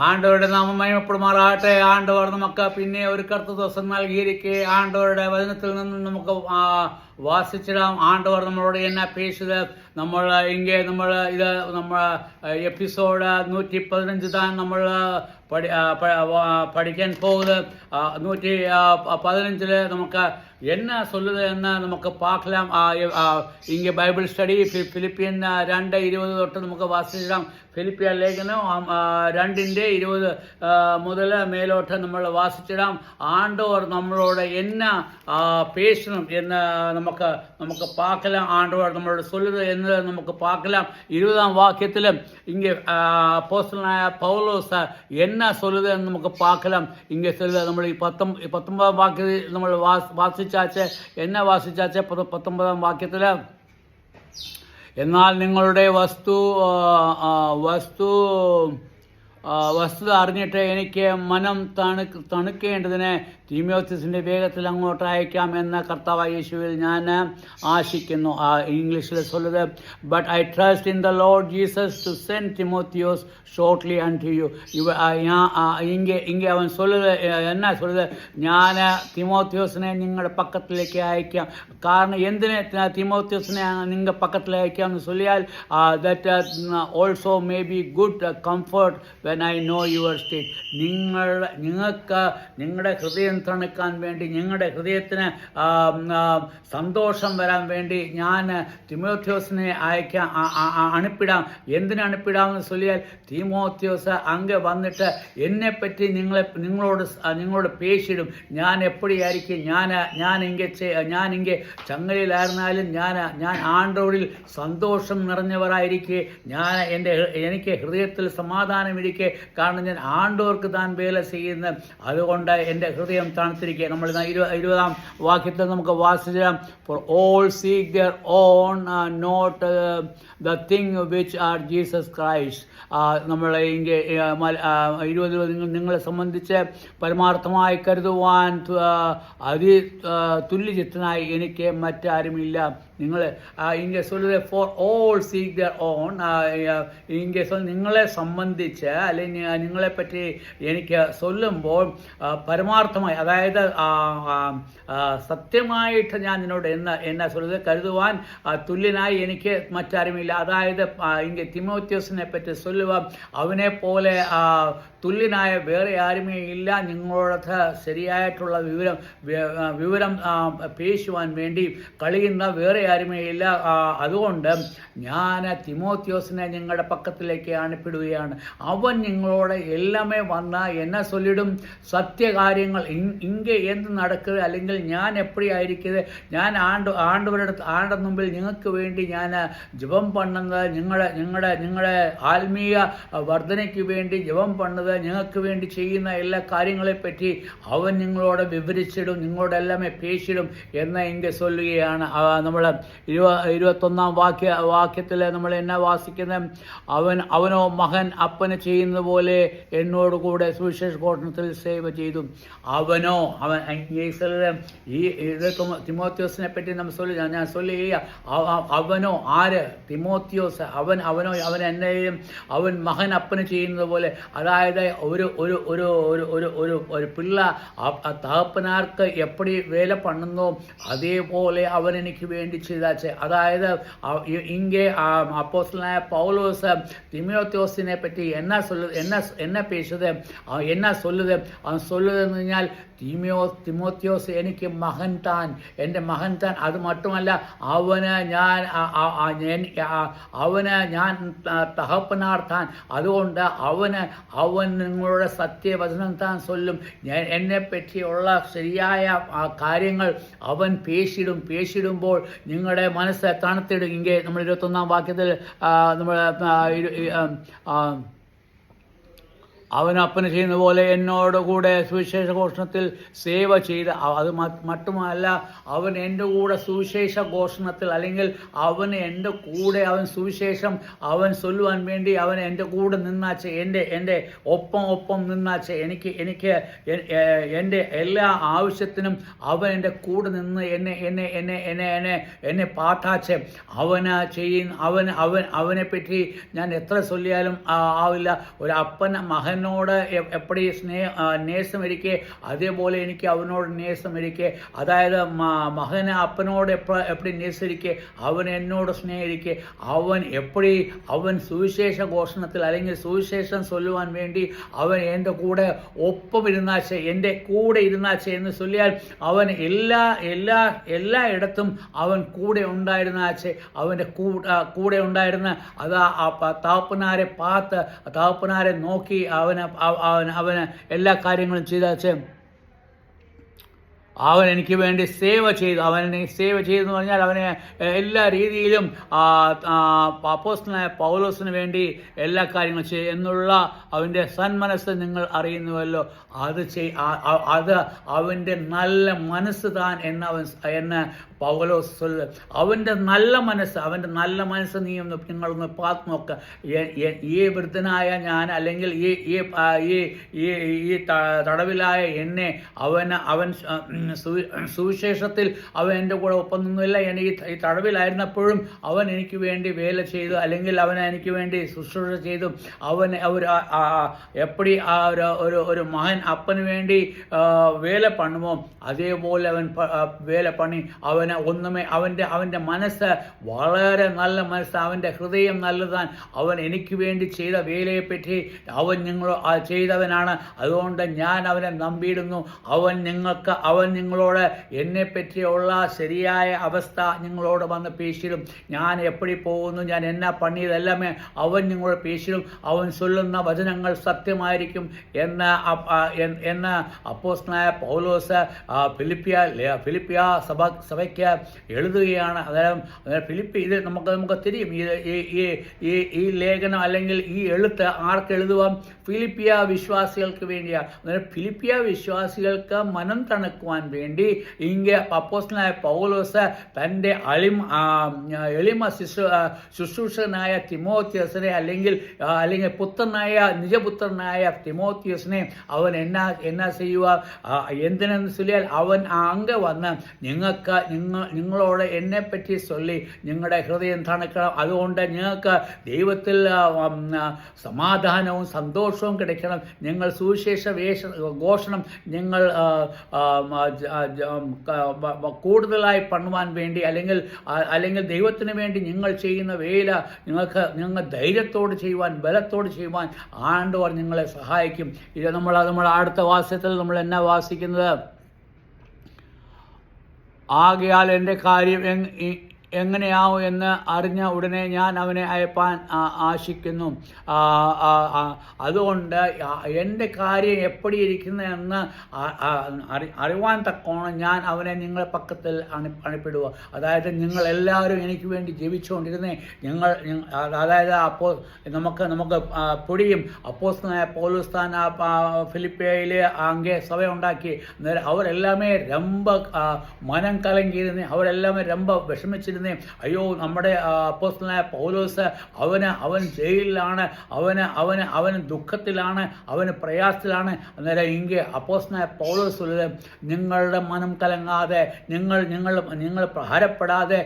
ആണ്ടവരുടെ നാമം മഹിമപ്പെടുമാറാകട്ടെ. ആണ്ടവർ നമുക്ക് പിന്നെ ഒരു കറുത്ത ദിവസം നൽകിയിരിക്കെ ആണ്ടവരുടെ വചനത്തിൽ നിന്നും നമുക്ക് വാസിച്ചിടാം. ആണ്ടവർ നമ്മളോട് എന്നാ പേശുത്. നമ്മൾ ഇங்கே നമ്മൾ ഇത് നമ്മൾ എപ്പിസോഡ് 115 தான் നമ്മൾ പഠിക്കാൻ പോകുന്നത്. 115 നമുക്ക് என்ன சொல்லுது എന്ന് നമുക്ക് பார்க்கலாம். ഇங்கே ബൈബിൾ സ്റ്റഡി ഫിലിപ്പിയൻ 2:20 തൊട്ട് നമുക്ക് വാസിച്ചിടാം. ഫിലിപ്പിയ ലേഖനം 2:20 മുതൽ മേലോട്ട് നമ്മൾ വാസിച്ചിടാം. ആണ്ടവർ നമ്മളോട് എന്നാ പേശണം എന്ന് നമുക്ക് பார்க்கலாம். ആണ്ടവർ നമ്മളോട് சொல்லுது എന്ന് നമുക്ക് பார்க்கலாம். 20ஆம் വാക്യത്തിൽ ഇங்கே അപ്പോസ്തലനായ പൗലോസ് എന്നാ சொல்லுது എന്ന് നമുക്ക് பார்க்கலாம். ഇங்கே சொல்லுது നമ്മൾ ഈ 19ആം വാക്യത്തിൽ നമ്മൾ വാസിച്ചാച്ച് എന്നാ വാസിച്ചാച്ച് 19ആം വാക്യത്തിൽ എന്നാൽ നിങ്ങളുടെ വസ്തുത അറിഞ്ഞിട്ട് എനിക്ക് മനം തണുക്കേണ്ടതിന് തീമോത്തിസിൻ്റെ വേഗത്തിൽ അങ്ങോട്ട് അയക്കാമെന്ന കർത്താവായ യേശുവിൽ ഞാൻ ആശിക്കുന്നു. ഇംഗ്ലീഷിൽ சொல்லுது but I trust in the Lord Jesus to send Timotheus shortly unto you. ഇங்கே അവൻ சொல்லுது എന്നാ சொல்லுது, ഞാൻ തിമോത്തിയോസിനെ നിങ്ങളുടെ പക്കത്തിലേക്ക് അയക്കാം. കാരണം എന്തിനെ തിമോത്തിയോസിനെ നിങ്ങൾ പക്കത്തിൽ അയക്കാമെന്ന് ചൊല്ലിയാൽ that also may be good comfort when I know your state. നിങ്ങൾക്ക് നിങ്ങളുടെ ഹൃദയം തണുക്കാൻ വേണ്ടി, നിങ്ങളുടെ ഹൃദയത്തിന് സന്തോഷം വരാൻ വേണ്ടി ഞാൻ തിമോത്തിയോസിനെ അനുപ്പിടാം. എന്തിനനുപ്പിടാമെന്ന് ചൊല്ലിയാൽ തിമോത്തിയോസ് അങ്ങ് വന്നിട്ട് എന്നെപ്പറ്റി നിങ്ങളോട് പേശിടും. ഞാൻ എപ്പോഴായിരിക്കും ഞാൻ ഇங்கே ചങ്ങലയിലായിരുന്നാലും ഞാൻ ആണ്ടോടിൽ സന്തോഷം നിറഞ്ഞവരായിരിക്കെ, എനിക്ക് ഹൃദയത്തിൽ സമാധാനമിരിക്കെ. കാരണം ഞാൻ ആണ്ടോർക്ക് താൻ വേല ചെയ്യുന്ന, അതുകൊണ്ട് എൻ്റെ ഹൃദയം തണുത്തിരിക്കുക. നമ്മൾ 20ആം വാക്യത്തിൽ നമുക്ക് വാസിക്കാം. For all seek their own not the thing which are Jesus Christ. നമ്മൾ ഇங்கே 20 നിങ്ങളെ സംബന്ധിച്ച് പരമാർത്ഥമായി കരുതുവാൻ തുല്യചിത്തനായി എനിക്ക് മറ്റാരുമില്ല. നിങ്ങൾ ഇங்கே சொல்லுது for all seek their own. ഇங்கே നിങ്ങളെ സംബന്ധിച്ച് അല്ലെങ്കിൽ നിങ്ങളെപ്പറ്റി എനിക്ക് ചൊല്ലുമ്പോൾ പരമാർത്ഥമായി, അതായത് സത്യമായിട്ട് ഞാൻ നിന്നോട് എന്നാ சொல்லுது കരുതുവാൻ തുല്യനായി എനിക്ക് മറ്റാരുമില്ല. അതായത് ഇங்கே തിമോത്തിയോസിനെ പറ്റി ചൊല്ലുക, അവനെ പോലെ തുല്യനായ വേറെ ആരുമേ ഇല്ല. നിങ്ങളോട് ശരിയായിട്ടുള്ള വിവരം പേശുവാൻ വേണ്ടി കഴിയുന്ന വേറെ ആരുമേ ഇല്ല. അതുകൊണ്ട് ഞാൻ തിമോത്തിയോസിനെ നിങ്ങളുടെ പക്കത്തിലേക്ക് അനുപ്പിടുകയാണ്. അവൻ നിങ്ങളോട് എല്ലാമേ വന്ന എന്നെ ചൊല്ലിടും സത്യകാര്യങ്ങൾ. ഇங்கே എന്ത് നടക്കുക, അല്ലെങ്കിൽ ഞാൻ എപ്പോഴായിരിക്കുന്നത്, ഞാൻ ആണ്ടവരുടെ മുമ്പിൽ നിങ്ങൾക്ക് വേണ്ടി ഞാൻ ജപം പണ്ണുന്നത്, നിങ്ങളുടെ ആത്മീയ വർധനയ്ക്ക് വേണ്ടി ജപം പണ്ണത്, നിങ്ങൾക്ക് വേണ്ടി ചെയ്യുന്ന എല്ലാ കാര്യങ്ങളെപ്പറ്റി അവൻ നിങ്ങളോട് വിവരിച്ചിടും, നിങ്ങളോടെല്ലാമേ പേശിടും എന്ന് ഇங்கே ചൊല്ലുകയാണ്. നമ്മൾ 21ആം വാക്യത്തിൽ നമ്മൾ എന്നാ വാസിക്കുന്നത്, അവനോ മകൻ അപ്പന് ചെയ്യുന്നത് പോലെ എന്നോട് കൂടെ സുവിശേഷ ഘോഷണത്തിൽ സേവ ചെയ്തു. അവൻ ഈ തിമോത്തിയോസിനെ പറ്റി ഞാൻ ചൊല്ലുക. അവനോ ആര്? തിമോത്തിയോസ്. അവൻ എന്നെയും അവൻ മകൻ അപ്പന് ചെയ്യുന്നത് പോലെ. അതായത് ഒരു പിള്ള തകപ്പനാർക്ക് എപ്പടി വേല പണ്ണുന്നോ അതേപോലെ അവൻ എനിക്ക് വേണ്ടി ചെയ്താച്ച്. അതായത് ഇங்கே അപ്പോസ്തലനായ പൗലോസ് തിമോത്തിയോസിനെ പറ്റി എന്നാ പേശുത്, എന്നാ ചൊല്ലുത്. അവൻ ചൊല്ലുതെന്ന് പറഞ്ഞാൽ തിമോത്തിയോസ് എനിക്ക് മകൻ താൻ, എൻ്റെ മകൻ താൻ. അത് മാത്രമല്ല അവന് ഞാൻ തഹപ്പനാർ താൻ. അതുകൊണ്ട് അവൻ നിങ്ങളുടെ സത്യവചനം താൻ ചൊല്ലും. എന്നെ പറ്റിയുള്ള ശരിയായ കാര്യങ്ങൾ അവൻ പേശിടുമ്പോൾ നിങ്ങളുടെ മനസ്സ് തണുത്തിടും. ഇங்கே നമ്മൾ 21ആം വാക്യത്തിൽ നമ്മൾ അവൻ അപ്പന് ചെയ്യുന്ന പോലെ എന്നോടുകൂടെ സുവിശേഷ ഘോഷണത്തിൽ സേവ ചെയ്ത്. അത് മറ്റുമല്ല, അവൻ എൻ്റെ കൂടെ സുവിശേഷ ഘോഷണത്തിൽ, അല്ലെങ്കിൽ അവന് എൻ്റെ കൂടെ അവൻ സുവിശേഷം അവൻ ചൊല്ലുവാൻ വേണ്ടി അവൻ എൻ്റെ കൂടെ നിന്നാച്ച്, എൻ്റെ ഒപ്പം നിന്നാച്ച്. എനിക്ക് എൻ്റെ എല്ലാ ആവശ്യത്തിനും അവൻ എൻ്റെ കൂടെ നിന്ന് എന്നെ പാട്ടാച്ച്. അവനെ പറ്റി ഞാൻ എത്ര ചൊല്ലിയാലും ആവില്ല. ഒരു അപ്പൻ മകൻ അവനോട് എപ്പടി നേസം ഇരിക്കെ അതേപോലെ എനിക്ക് അവനോട് നേസം ഇരിക്കെ, അതായത് മകന് അപ്പനോട് എപ്പടി നേസരിക്കെ അവൻ എന്നോട് സ്നേഹിരിക്കെ, അവൻ സുവിശേഷ ഘോഷണത്തിൽ അല്ലെങ്കിൽ സുവിശേഷം ചൊല്ലുവാൻ വേണ്ടി അവൻ എൻ്റെ കൂടെ ഒപ്പം ഇരുന്നാച്ചേ, എൻ്റെ കൂടെ ഇരുന്നാച്ചേ എന്ന് ചൊല്ലിയാൽ അവൻ എല്ലായിടത്തും അവൻ കൂടെ ഉണ്ടായിരുന്നാച്ചേ, അവൻ്റെ കൂടെ ഉണ്ടായിരുന്ന അതാ താപ്പനാരെ പാത്ത് താപ്പനാരെ നോക്കി അവന് എല്ലാ കാര്യങ്ങളും ചെയ്താച്ചേ. അവൻ എനിക്ക് വേണ്ടി സേവ ചെയ്തു. സേവ ചെയ്തെന്ന് പറഞ്ഞാൽ അവനെ എല്ലാ രീതിയിലും അപ്പോസ്തലനായ പൗലോസിന് വേണ്ടി എല്ലാ കാര്യങ്ങളും ചെയ്യും എന്നുള്ള അവൻ്റെ സന്മനസ്സ് നിങ്ങൾ അറിയുന്നുവല്ലോ. അത് അവൻ്റെ നല്ല മനസ്സ് താൻ എന്ന് പൗലോസ് ചൊല്ലുക. അവൻ്റെ നല്ല മനസ്സ് നിങ്ങളൊന്ന് പാത്ത് നോക്കുക. ഈ വൃദ്ധനായ ഞാൻ അല്ലെങ്കിൽ ഈ തടവിലായ എന്നെ അവൻ സുവിശേഷത്തിൽ അവൻ എൻ്റെ കൂടെ ഒപ്പം നിന്നില്ല. ഈ തടവിലായിരുന്നപ്പോഴും അവൻ എനിക്ക് വേണ്ടി വേല ചെയ്തു, അല്ലെങ്കിൽ അവൻ എനിക്ക് വേണ്ടി ശുശ്രൂഷ ചെയ്തു. അവൻ എപ്പടി ഒരു മകൻ അപ്പന് വേണ്ടി വേല പണുമോ അതേപോലെ അവൻ വേല പണി. അവൻ്റെ മനസ്സ് വളരെ നല്ല മനസ്സ്, അവൻ്റെ ഹൃദയം നല്ലതാണ്. അവൻ എനിക്ക് വേണ്ടി ചെയ്ത വേലയെപ്പറ്റി അവൻ ചെയ്തവനാണ്. അതുകൊണ്ട് ഞാൻ അവനെ നമ്പിയിടുന്നു. അവൻ നിങ്ങളോട് എന്നെ പറ്റിയുള്ള ശരിയായ അവസ്ഥ നിങ്ങളോട് വന്ന് പേശിടും. ഞാൻ എപ്പടി പോകുന്നു, ഞാൻ എന്നാ പണിയതെല്ലാമേ അവൻ നിങ്ങളോട് പേശിടും. അവൻ ചൊല്ലുന്ന വചനങ്ങൾ സത്യമായിരിക്കും എന്ന് അപ്പോസ്തലനായ പൗലോസ് ഫിലിപ്പിയ സഭയ്ക്ക് എഴുതുകയാണ്. അതായത് ഇത് നമുക്ക് തിരിയും. ഈ ലേഖനം അല്ലെങ്കിൽ ഈ എഴുത്ത് ആർക്ക് എഴുതുവാൻ? ഫിലിപ്പിയ വിശ്വാസികൾക്ക് വേണ്ടിയാണ്. അതായത് ഫിലിപ്പിയ വിശ്വാസികൾക്ക് മനം തണുക്കുവാൻ വേണ്ടി അപ്പോസ്തലനായ പൗലോസ് തൻ്റെ എളിമ ശുശ്രൂഷകനായ തിമോത്തിയോസിനെ അല്ലെങ്കിൽ നിജപുത്രനായ തിമോത്തിയോസിനെ അവൻ എന്നാ ചെയ്യുക? എന്തിനെന്ന് ചൊല്ലിയാൽ അവൻ അങ്ങ് വന്ന് നിങ്ങളോട് എന്നെപ്പറ്റി ചൊല്ലി നിങ്ങളുടെ ഹൃദയം തണുക്കണം. അതുകൊണ്ട് നിങ്ങൾക്ക് ദൈവത്തിൽ സമാധാനവും സന്തോഷവും കിടക്കണം. നിങ്ങൾ സുവിശേഷ ഘോഷണം നിങ്ങൾ കൂടുതലായി പണുവാൻ വേണ്ടി അല്ലെങ്കിൽ ദൈവത്തിന് വേണ്ടി നിങ്ങൾ ചെയ്യുന്ന വേല നിങ്ങൾ ധൈര്യത്തോട് ചെയ്യുവാൻ, ബലത്തോട് ചെയ്യുവാൻ ആണ്ടവർ നിങ്ങളെ സഹായിക്കും. ഇത് നമ്മൾ അടുത്ത വാസ്യത്തിൽ നമ്മൾ എന്നാ വാസിക്കുന്നത്? ആകയാൽ എൻ്റെ കാര്യം എങ്ങനെയാവും എന്ന് അറിഞ്ഞ ഉടനെ ഞാൻ അവനെ അയപ്പാൻ ആശിക്കുന്നു. അതുകൊണ്ട് എൻ്റെ കാര്യം എപ്പടി ഇരിക്കുന്നതെന്ന് അറിവാൻ തക്കോണം ഞാൻ അവനെ നിങ്ങളുടെ പക്കത്തിൽ അണിപ്പെടുക. അതായത് നിങ്ങളെല്ലാവരും എനിക്ക് വേണ്ടി ജീവിച്ചുകൊണ്ടിരുന്നേ. അതായത് നമുക്ക് പൊടിയും അപ്പോസ്തലനായ പൗലോസ് താൻ ഫിലിപ്പിയയിലെ അങ്ങേ സഭ ഉണ്ടാക്കി. അവരെല്ലാമേ രമ്പ മനം കലങ്ങിയിരുന്നേ, അവരെല്ലാമേ രമ്പ വിഷമിച്ചിരുന്നു. അയ്യോ, നമ്മുടെ അപ്പോസ്തലനായ പൗലോസ് അവൻ ജയിലിലാണ്, അവന് ദുഃഖത്തിലാണ്, അവന് പ്രയാസത്തിലാണ്. അന്നേരം അപ്പോസ്തലനായ പൗലോസ് നിങ്ങളുടെ മനം കലങ്ങാതെ, നിങ്ങൾ പ്രഹരപ്പെടാതെ,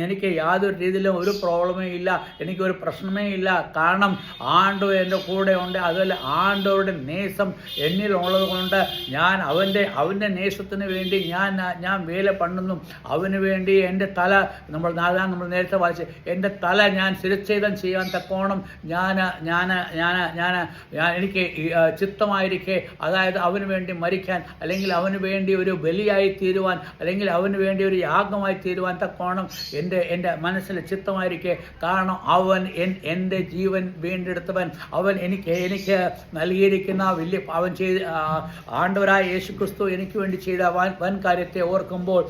എനിക്ക് യാതൊരു രീതിയിലും ഒരു പ്രോബ്ലമേ ഇല്ല, എനിക്കൊരു പ്രശ്നമേ ഇല്ല. കാരണം ആണ്ടോ എൻ്റെ കൂടെ ഉണ്ട്. അതുപോലെ ആണ്ടോരുടെ നേസം എന്നിലുള്ളത് കൊണ്ട് ഞാൻ അവൻ്റെ നേസത്തിന് വേണ്ടി ഞാൻ വേല പണ്ടുന്നു. അവന് വേണ്ടി എൻ്റെ തല നമ്മൾ നേരത്തെ വായിച്ച് എൻ്റെ തല ഞാൻ ശിരച്ഛേദം ചെയ്യാൻ തക്കോണം എനിക്ക് ചിത്തമായിരിക്കെ, അതായത് അവന് വേണ്ടി മരിക്കാൻ, അല്ലെങ്കിൽ അവന് വേണ്ടി ഒരു ബലിയായി തീരുവാൻ, അല്ലെങ്കിൽ അവന് വേണ്ടി ഒരു യാഗമായി തീരുവാൻ തക്കോണം എൻ്റെ മനസ്സിൽ ചിത്തമായിരിക്കെ. കാരണം എൻ്റെ ജീവൻ വീണ്ടെടുത്തവൻ, അവൻ എനിക്ക് നൽകിയിരിക്കുന്ന അവൻ ചെയ്ത് ആണ്ടവരായ യേശുക്രിസ്തു എനിക്ക് വേണ്ടി ചെയ്ത വൻ കാര്യത്തെ ഓർക്കുമ്പോൾ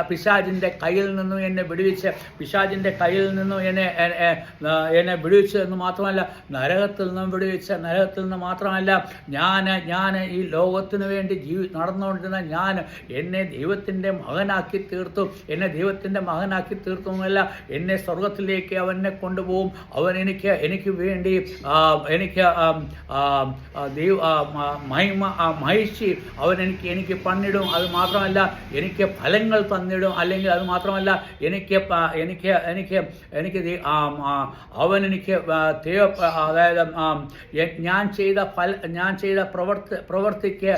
പിശാചിൻ്റെ കയ്യിൽ നിന്നും എന്നെ വിടുവിച്ച്, പിശാചിൻ്റെ കയ്യിൽ നിന്നും എന്നെ വിടുവിച്ചു എന്ന് മാത്രമല്ല, നരകത്തിൽ നിന്ന് മാത്രമല്ല, ഞാൻ ഈ ലോകത്തിന് വേണ്ടി നടന്നുകൊണ്ടിരുന്ന എന്നെ ദൈവത്തിൻ്റെ മകനാക്കി തീർത്തു. എന്നല്ല, എന്നെ സ്വർഗത്തിലേക്ക് അവനെ കൊണ്ടുപോകും. അവൻ എനിക്ക് വേണ്ടി മഹിഷി അവൻ എനിക്ക് പണിടും. അത് മാത്രമല്ല, എനിക്ക് ഫലങ്ങൾ തന്നിടും. അല്ലെങ്കിൽ അത് മാത്രമല്ല, എനിക്ക് എനിക്ക് എനിക്ക് എനിക്ക് അവൻ എനിക്ക് അതായത് ഞാൻ ചെയ്ത പ്രവൃത്തിക്ക്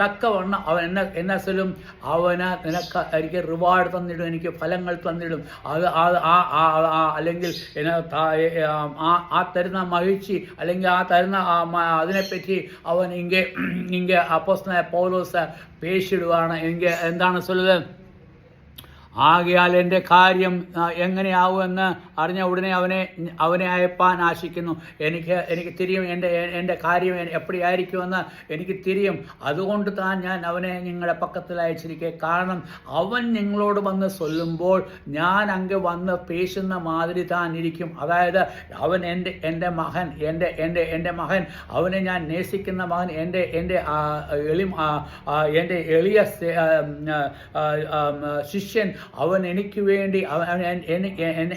തക്കവണ്ണം അവൻ എന്നെങ്കിലും അവന് എനിക്ക് റിവാർഡ് തന്നിടും, എനിക്ക് ഫലങ്ങൾ തന്നിടും. അല്ലെങ്കിൽ ആ തരുന്ന മഹിഴ്ചി അല്ലെങ്കിൽ ആ തരുന്ന അതിനെപ്പറ്റി അവൻ ഇங்கே അപ്പോസ്തലനായ പൗലോസ് പേശിടുവാണ്. എന്താണ് சொல்லுது? ആകയാൽ എൻ്റെ കാര്യം എങ്ങനെയാവുമെന്ന് അറിഞ്ഞ ഉടനെ അവനെ അയപ്പാൻ ആശിക്കുന്നു. എനിക്ക് തിരിയും എൻ്റെ കാര്യം എപ്പടി ആയിരിക്കുമെന്ന് എനിക്ക് തിരിയും. അതുകൊണ്ട് ഞാൻ അവനെ നിങ്ങളുടെ പക്കത്തിൽ അയച്ചിരിക്കുക. കാരണം അവൻ നിങ്ങളോട് വന്ന് ചൊല്ലുമ്പോൾ ഞാൻ അങ്ങ് വന്ന് പേശുന്ന മാതിരി താൻ ഇരിക്കും. അതായത് അവൻ എൻ്റെ മകൻ, എൻ്റെ മകൻ, അവനെ ഞാൻ നേസിക്കുന്ന മകൻ, എൻ്റെ എളിയ ശിഷ്യൻ, അവൻ എനിക്ക് വേണ്ടി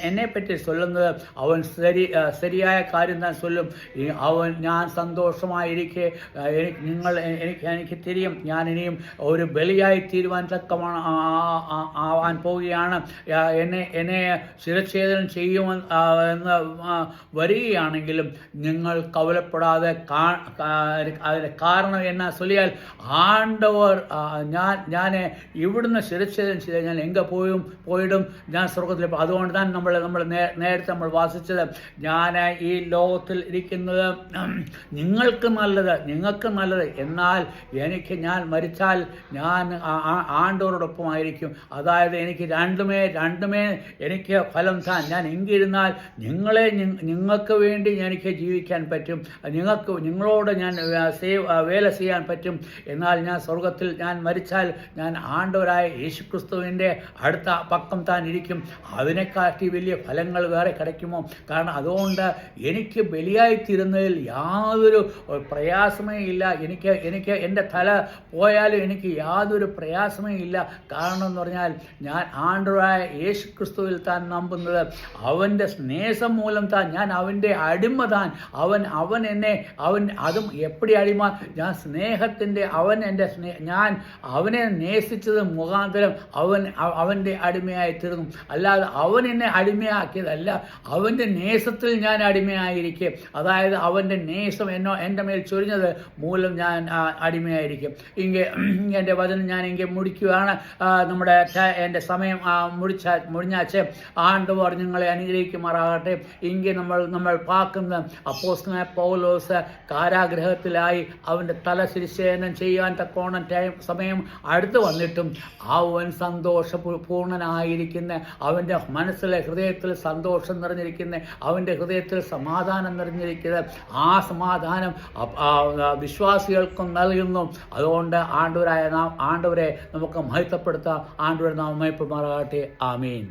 എന്നെപ്പറ്റി ചൊല്ലുന്നത് അവൻ ശരിയായ കാര്യം താൻ ചൊല്ലും. ഞാൻ സന്തോഷമായിരിക്കെ എനിക്ക് തിരിയും. ഞാൻ ഇനിയും ഒരു ബലിയായി തീരുവാൻ ആവാൻ പോവുകയാണ്. എന്നെ ശിരച്ഛേദനം ചെയ്യുമെന്ന് വരികയാണെങ്കിലും നിങ്ങൾ കവലപ്പെടാതെ. അതിന് കാരണം എന്നാ ചൊല്ലിയാൽ ആണ്ടവർ ഞാൻ ഇവിടുന്ന് ശിരച്ഛേദനം ചെയ്താൽ ഞാൻ എங்கே പോയിടും ഞാൻ സ്വർഗത്തിൽ. അതുകൊണ്ട് തന്നെ നമ്മൾ നേരത്തെ നമ്മൾ വാസിച്ചത്, ഞാൻ ഈ ലോകത്തിൽ ഇരിക്കുന്നത് നിങ്ങൾക്ക് നല്ലത്, എന്നാൽ ഞാൻ മരിച്ചാൽ ഞാൻ ആണ്ടവരോടൊപ്പമായിരിക്കും. അതായത് എനിക്ക് രണ്ടുമേ എനിക്ക് ഫലം താൻ. ഞാൻ എങ്കിരുന്നാൽ നിങ്ങൾക്ക് വേണ്ടി എനിക്ക് ജീവിക്കാൻ പറ്റും, നിങ്ങളോട് ഞാൻ വേല ചെയ്യാൻ പറ്റും. എന്നാൽ ഞാൻ സ്വർഗത്തിൽ ഞാൻ മരിച്ചാൽ ഞാൻ ആണ്ടവരായ യേശുക്രിസ്തുവിൻ്റെ അടുത്ത പക്കം താൻ ഇരിക്കും. അതിനെക്കാട്ടി വലിയ ഫലങ്ങൾ വേറെ கிடைக்குമോ? കാരണം അതുകൊണ്ട് എനിക്ക് ബലിയായിത്തീരുന്നതിൽ യാതൊരു പ്രയാസമേ ഇല്ല. എനിക്ക് എൻ്റെ തല പോയാലും എനിക്ക് യാതൊരു പ്രയാസമേ ഇല്ല. കാരണം എന്ന് പറഞ്ഞാൽ ഞാൻ ആണ്ടവരായ യേശു ക്രിസ്തുവിൽ താൻ നമ്പുന്നത്. അവൻ്റെ സ്നേഹം മൂലം ഞാൻ അവൻ്റെ അടിമ താൻ. അവൻ അതും എപ്പടി അടിമ? ഞാൻ സ്നേഹത്തിൻ്റെ ഞാൻ അവനെ നേസിച്ചത് മുഖാന്തരം അവൻ്റെ അടിമയായി തീർന്നു. അല്ലാതെ അവൻ എന്നെ അടിമയാക്കിയതല്ല, അവൻ്റെ നേസത്തിൽ ഞാൻ അടിമയായിരിക്കെ. അതായത് അവൻ്റെ നേസം എൻ്റെ മേൽ ചൊരിഞ്ഞത് മൂലം ഞാൻ അടിമയായിരിക്കും. എൻ്റെ വചനം ഞാൻ മുടിക്കുകയാണ്. എൻ്റെ സമയം മുടിഞ്ഞാച്ച് ആണ്ടവർ നിങ്ങളെ അനുഗ്രഹിക്കുമാറാകട്ടെ. നമ്മൾ പാക്കുന്ന അപ്പോസ്തലനായ പൗലോസ് കാരാഗ്രഹത്തിലായി അവൻ്റെ തല ശിരച്ഛേദനം ചെയ്യാൻ തക്കോണം സമയം അടുത്ത് വന്നിട്ടും അവൻ സന്തോഷപൂർണനായിരിക്കുന്ന, അവൻ്റെ മനസ്സിലെ ഹൃദയത്തിൽ സന്തോഷം നിറഞ്ഞിരിക്കുന്ന, അവൻ്റെ ഹൃദയത്തിൽ സമാധാനം നിറഞ്ഞിരിക്കുന്ന ആ സമാധാനം വിശ്വാസികൾക്കും നൽകുന്നു. അതുകൊണ്ട് ആണ്ടവരെ നമുക്ക് മഹത്വപ്പെടുത്താം. ആണ്ടവരെ നാം മഹത്വമാറാകട്ടെ. ആമീൻ.